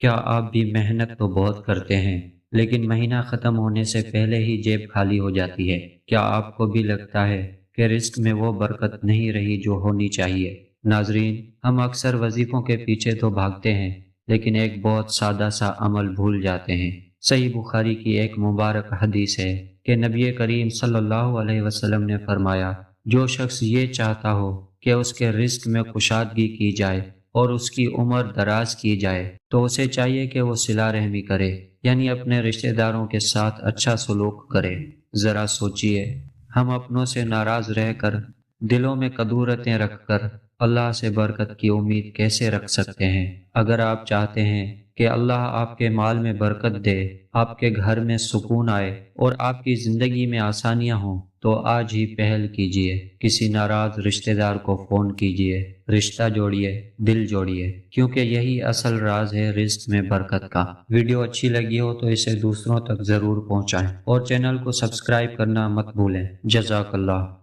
کیا آپ بھی محنت تو بہت کرتے ہیں لیکن مہینہ ختم ہونے سے پہلے ہی جیب خالی ہو جاتی ہے؟ کیا آپ کو بھی لگتا ہے کہ رزق میں وہ برکت نہیں رہی جو ہونی چاہیے؟ ناظرین، ہم اکثر وظیفوں کے پیچھے تو بھاگتے ہیں لیکن ایک بہت سادہ سا عمل بھول جاتے ہیں۔ صحیح بخاری کی ایک مبارک حدیث ہے کہ نبی کریم صلی اللہ علیہ وسلم نے فرمایا، جو شخص یہ چاہتا ہو کہ اس کے رزق میں کشادگی کی جائے اور اس کی عمر دراز کی جائے تو اسے چاہیے کہ وہ صلہ رحمی کرے، یعنی اپنے رشتہ داروں کے ساتھ اچھا سلوک کرے۔ ذرا سوچئے، ہم اپنوں سے ناراض رہ کر، دلوں میں کدورتیں رکھ کر اللہ سے برکت کی امید کیسے رکھ سکتے ہیں؟ اگر آپ چاہتے ہیں کہ اللہ آپ کے مال میں برکت دے، آپ کے گھر میں سکون آئے اور آپ کی زندگی میں آسانیاں ہوں، تو آج ہی پہل کیجئے، کسی ناراض رشتہ دار کو فون کیجئے، رشتہ جوڑیے، دل جوڑیے، کیونکہ یہی اصل راز ہے رزق میں برکت کا۔ ویڈیو اچھی لگی ہو تو اسے دوسروں تک ضرور پہنچائیں اور چینل کو سبسکرائب کرنا مت بھولیں۔ جزاک اللہ۔